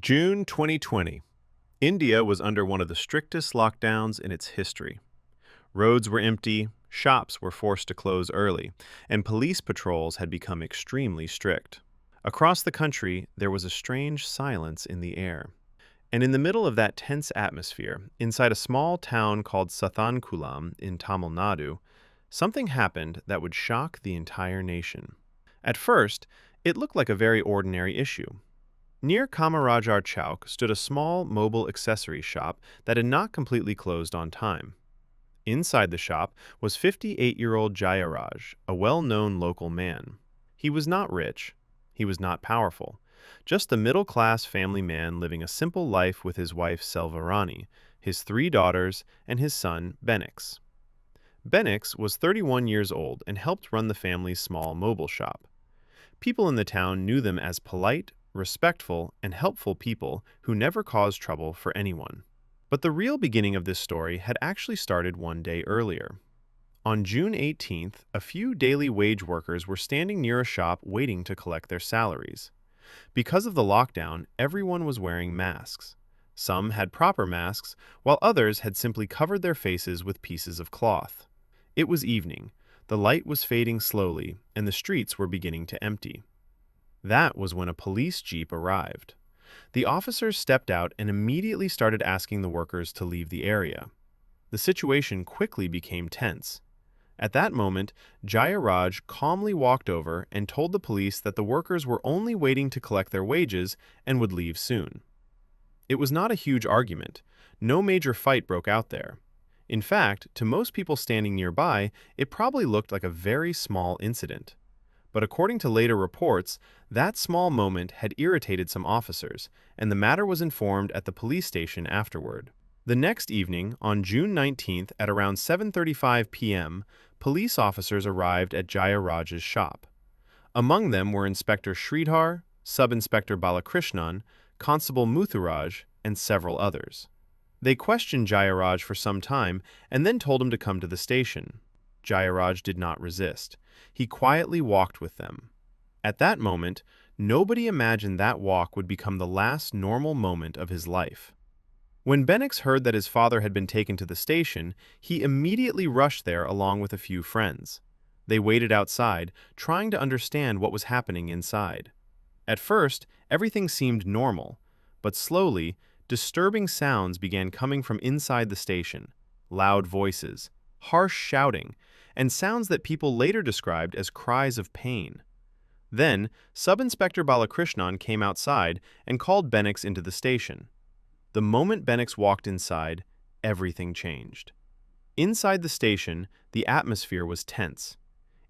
June 2020. India was under one of the strictest lockdowns in its history. Roads were empty, shops were forced to close early, and police patrols had become extremely strict. Across the country, there was a strange silence in the air. And in the middle of that tense atmosphere, inside a small town called Sathankulam in Tamil Nadu, something happened that would shock the entire nation. At first, it looked like a very ordinary issue. Near Kamarajar Chowk stood a small mobile accessory shop that had not completely closed on time. Inside the shop was 58-year-old Jayaraj, a well-known local man. He was not rich. He was not powerful. Just a middle-class family man living a simple life with his wife Selvarani, his 3 daughters, and his son Benix. Benix was 31 years old and helped run the family's small mobile shop. People in the town knew them as polite, respectful, and helpful people who never caused trouble for anyone. But the real beginning of this story had actually started one day earlier. On June 18th, a few daily wage workers were standing near a shop waiting to collect their salaries. Because of the lockdown, everyone was wearing masks. Some had proper masks, while others had simply covered their faces with pieces of cloth. It was evening, the light was fading slowly, and the streets were beginning to empty. That was when a police jeep arrived. The officers stepped out and immediately started asking the workers to leave the area. The situation quickly became tense. At that moment, Jayaraj calmly walked over and told the police that the workers were only waiting to collect their wages and would leave soon. It was not a huge argument. No major fight broke out there. In fact, to most people standing nearby, it probably looked like a very small incident. But according to later reports, that small moment had irritated some officers, and the matter was informed at the police station afterward. The next evening, on June 19th at around 7:35 p.m., police officers arrived at Jayaraj's shop. Among them were Inspector Sridhar, Sub-Inspector Balakrishnan, Constable Muthuraj, and several others. They questioned Jayaraj for some time and then told him to come to the station. Jayaraj did not resist. He quietly walked with them. At that moment, nobody imagined that walk would become the last normal moment of his life. When Benix heard that his father had been taken to the station, he immediately rushed there along with a few friends. They waited outside, trying to understand what was happening inside. At first, everything seemed normal, but slowly, disturbing sounds began coming from inside the station. Loud voices, harsh shouting, and sounds that people later described as cries of pain. Then, Sub-Inspector Balakrishnan came outside and called Benix into the station. The moment Benix walked inside, everything changed. Inside the station, the atmosphere was tense.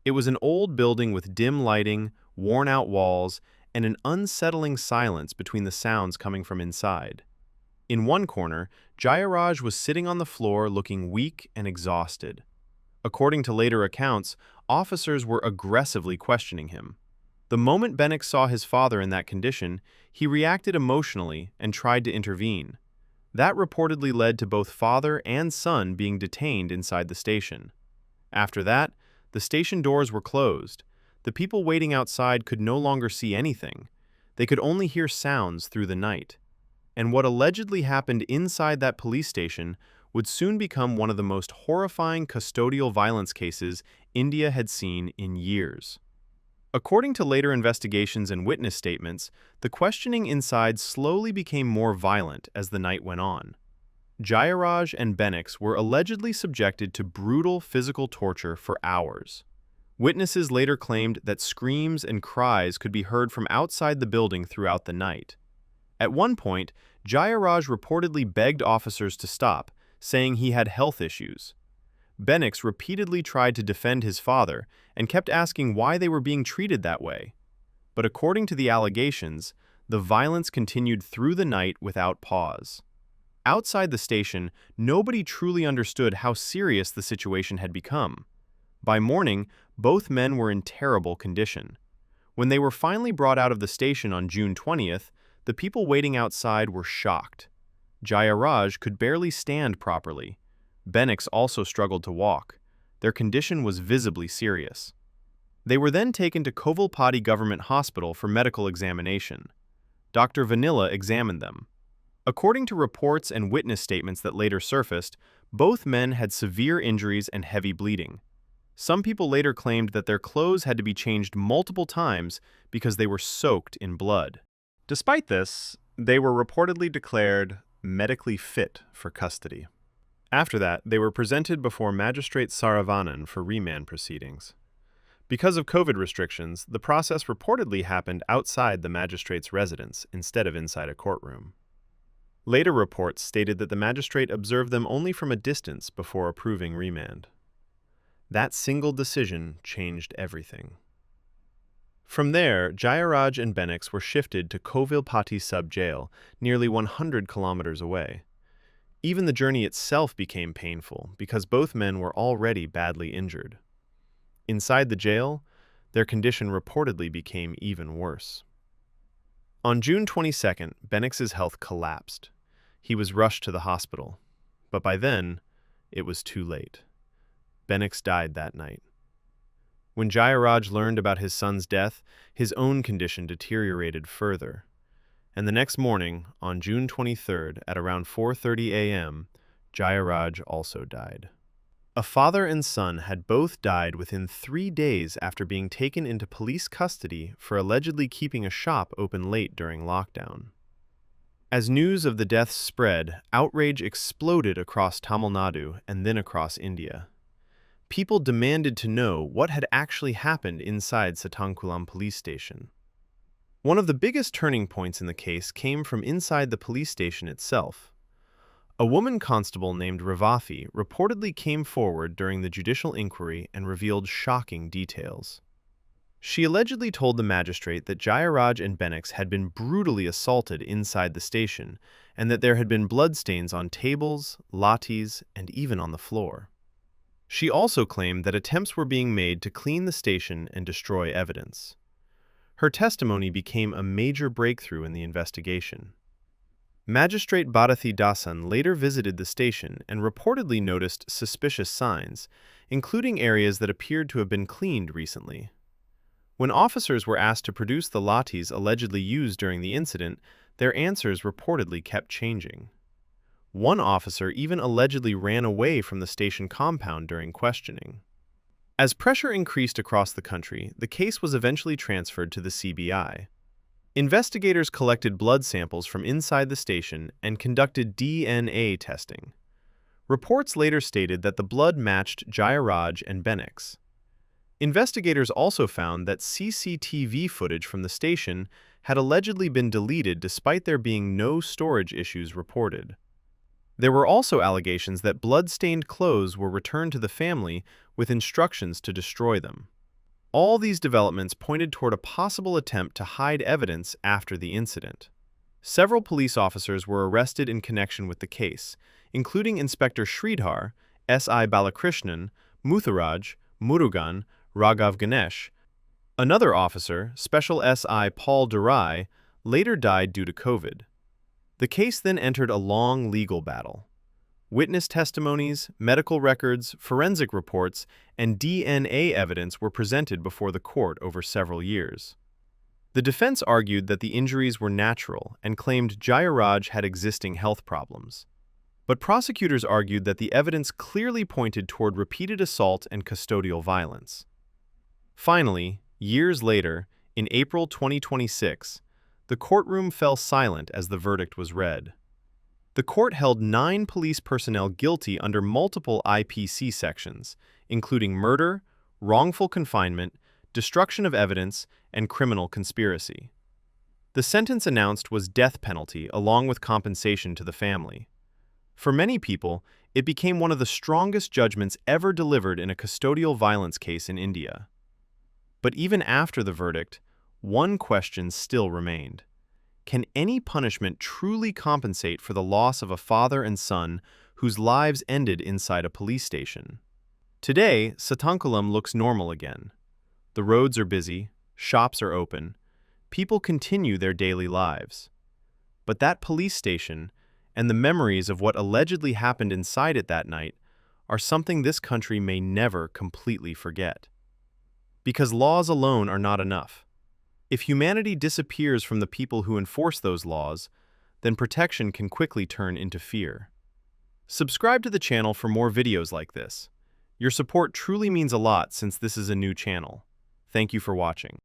It was an old building with dim lighting, worn-out walls, and an unsettling silence between the sounds coming from inside. In one corner, Jayaraj was sitting on the floor looking weak and exhausted. According to later accounts, officers were aggressively questioning him. The moment Benix saw his father in that condition, he reacted emotionally and tried to intervene. That reportedly led to both father and son being detained inside the station. After that, the station doors were closed. The people waiting outside could no longer see anything. They could only hear sounds through the night. And what allegedly happened inside that police station would soon become one of the most horrifying custodial violence cases India had seen in years. According to later investigations and witness statements, the questioning inside slowly became more violent as the night went on. Jayaraj and Benix were allegedly subjected to brutal physical torture for hours. Witnesses later claimed that screams and cries could be heard from outside the building throughout the night. At one point, Jayaraj reportedly begged officers to stop, saying he had health issues. Benix repeatedly tried to defend his father and kept asking why they were being treated that way. But according to the allegations, the violence continued through the night without pause. Outside the station, nobody truly understood how serious the situation had become. By morning, both men were in terrible condition. When they were finally brought out of the station on June 20th, the people waiting outside were shocked. Jayaraj could barely stand properly. Benix also struggled to walk. Their condition was visibly serious. They were then taken to Kovalpati Government Hospital for medical examination. Dr. Vanilla examined them. According to reports and witness statements that later surfaced, both men had severe injuries and heavy bleeding. Some people later claimed that their clothes had to be changed multiple times because they were soaked in blood. Despite this, they were reportedly declared medically fit for custody. After that, they were presented before Magistrate Saravanan for remand proceedings. Because of COVID restrictions, the process reportedly happened outside the magistrate's residence instead of inside a courtroom. Later reports stated that the magistrate observed them only from a distance before approving remand. That single decision changed everything. From there, Jayaraj and Benix were shifted to Kovilpati sub-jail, nearly 100 kilometers away. Even the journey itself became painful because both men were already badly injured. Inside the jail, their condition reportedly became even worse. On June 22nd, Benix's health collapsed. He was rushed to the hospital, but by then, it was too late. Benix died that night. When Jayaraj learned about his son's death, his own condition deteriorated further. And the next morning, on June 23rd, at around 4:30 a.m., Jayaraj also died. A father and son had both died within 3 days after being taken into police custody for allegedly keeping a shop open late during lockdown. As news of the deaths spread, outrage exploded across Tamil Nadu and then across India. People demanded to know what had actually happened inside Sathankulam police station. One of the biggest turning points in the case came from inside the police station itself. A woman constable named Ravathi reportedly came forward during the judicial inquiry and revealed shocking details. She allegedly told the magistrate that Jayaraj and Benix had been brutally assaulted inside the station and that there had been bloodstains on tables, lathis, and even on the floor. She also claimed that attempts were being made to clean the station and destroy evidence. Her testimony became a major breakthrough in the investigation. Magistrate Bharathi Dasan later visited the station and reportedly noticed suspicious signs, including areas that appeared to have been cleaned recently. When officers were asked to produce the lathis allegedly used during the incident, their answers reportedly kept changing. One officer even allegedly ran away from the station compound during questioning. As pressure increased across the country, the case was eventually transferred to the CBI. Investigators collected blood samples from inside the station and conducted DNA testing. Reports later stated that the blood matched Jayaraj and Benix. Investigators also found that CCTV footage from the station had allegedly been deleted despite there being no storage issues reported. There were also allegations that blood-stained clothes were returned to the family with instructions to destroy them. All these developments pointed toward a possible attempt to hide evidence after the incident. Several police officers were arrested in connection with the case, including Inspector Sridhar, S.I. Balakrishnan, Mutharaj, Murugan, Raghav Ganesh. Another officer, Special S.I. Paul Durai, later died due to COVID. The case then entered a long legal battle. Witness testimonies, medical records, forensic reports, and DNA evidence were presented before the court over several years. The defense argued that the injuries were natural and claimed Jayaraj had existing health problems. But prosecutors argued that the evidence clearly pointed toward repeated assault and custodial violence. Finally, years later, in April 2026, the courtroom fell silent as the verdict was read. The court held 9 police personnel guilty under multiple IPC sections, including murder, wrongful confinement, destruction of evidence, and criminal conspiracy. The sentence announced was death penalty along with compensation to the family. For many people, it became one of the strongest judgments ever delivered in a custodial violence case in India. But even after the verdict, one question still remained. Can any punishment truly compensate for the loss of a father and son whose lives ended inside a police station? Today, Sathankulam looks normal again. The roads are busy, shops are open, people continue their daily lives. But that police station and the memories of what allegedly happened inside it that night are something this country may never completely forget. Because laws alone are not enough. If humanity disappears from the people who enforce those laws, then protection can quickly turn into fear. Subscribe to the channel for more videos like this. Your support truly means a lot since this is a new channel. Thank you for watching.